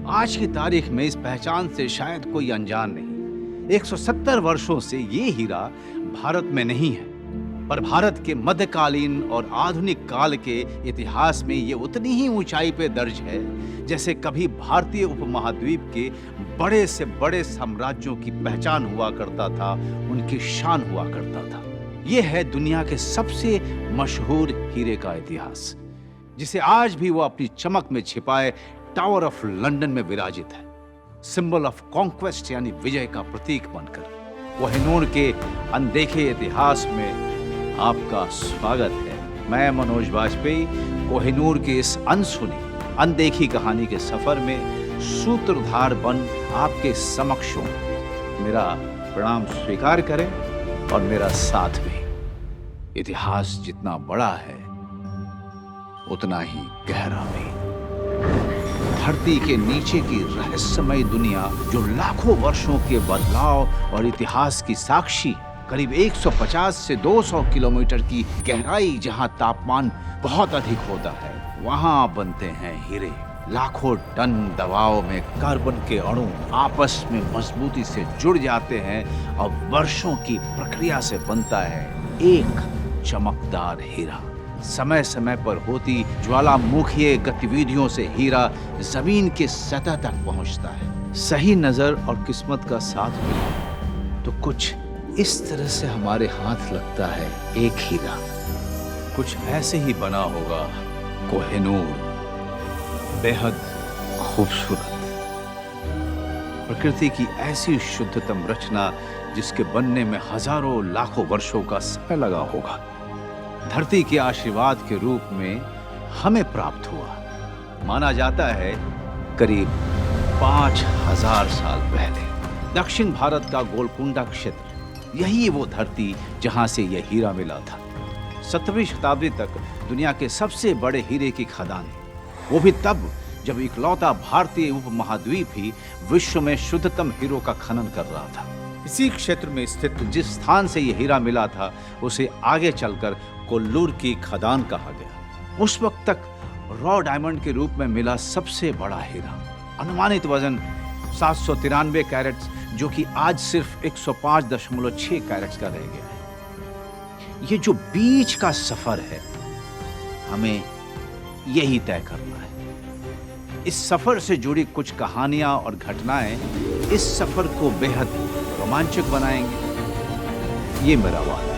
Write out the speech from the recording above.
आज की तारीख में इस पहचान से शायद कोई अनजान नहीं। 170 वर्षों से ये हीरा भारत में नहीं है, पर भारत के मध्यकालीन और आधुनिक काल के इतिहास में ये उतनी ही ऊंचाई पे दर्ज है जैसे कभी भारतीय उपमहाद्वीप के बड़े से बड़े साम्राज्यों की पहचान हुआ करता था, उनकी शान हुआ करता था। ये है दुनिया के सबसे मशहूर हीरे का इतिहास, जिसे आज भी वो अपनी चमक में छिपाए टावर ऑफ लंदन में विराजित है, सिंबल ऑफ कॉन्क्वेस्ट यानी विजय का प्रतीक बनकर। कोहिनूर के अनदेखे इतिहास में आपका स्वागत है। मैं मनोज बाजपेयी कोहिनूर के इस अनसुनी अनदेखी कहानी के सफर में सूत्रधार बन आपके समक्ष हूं। मेरा प्रणाम स्वीकार करें और मेरा साथ भी। इतिहास जितना बड़ा है उतना ही गहरा भी। धरती के नीचे की रहस्यमय दुनिया जो लाखों वर्षों के बदलाव और इतिहास की साक्षी, करीब 150 से 200 किलोमीटर की गहराई जहां तापमान बहुत अधिक होता है, वहां बनते हैं हीरे। लाखों टन दबाव में कार्बन के अणु आपस में मजबूती से जुड़ जाते हैं और वर्षों की प्रक्रिया से बनता है एक चमकदार हीरा। समय समय पर होती ज्वालामुखीय गतिविधियों से हीरा जमीन के सतह तक पहुंचता है। सही नजर और किस्मत का साथ मिले तो कुछ इस तरह से हमारे हाथ लगता है एक हीरा। कुछ ऐसे ही बना होगा कोहिनूर, बेहद खूबसूरत। प्रकृति की ऐसी शुद्धतम रचना जिसके बनने में हजारों लाखों वर्षों का समय लगा होगा, धरती के आशीर्वाद के रूप में हमें प्राप्त हुआ। माना जाता है करीब 5000 साल पहले दक्षिण भारत का गोलकुंडा क्षेत्र, यही वो धरती जहां से यह हीरा मिला था। 17वीं शताब्दी तक दुनिया के सबसे बड़े हीरे की खदान, वो भी तब जब इकलौता भारतीय उपमहाद्वीप ही विश्व में शुद्धतम हीरों का खनन कर रहा था। इसी क्षेत्र में स्थित जिस स्थान से यह हीरा मिला था उसे आगे चलकर कोल्लूर की खदान कहा गया। उस वक्त तक रॉ डायमंड के रूप में मिला सबसे बड़ा हीरा। अनुमानित वजन 793 कैरेट्स, जो कि आज सिर्फ 105.6 कैरेट्स का रह गया है। ये जो बीच का सफर है, हमें यही तय करना है। इस सफर से जुड़ी कुछ कहानियां और घटनाएं इस सफर को बेहद रोमांचक बनाएंगे, ये मेरा वादा है।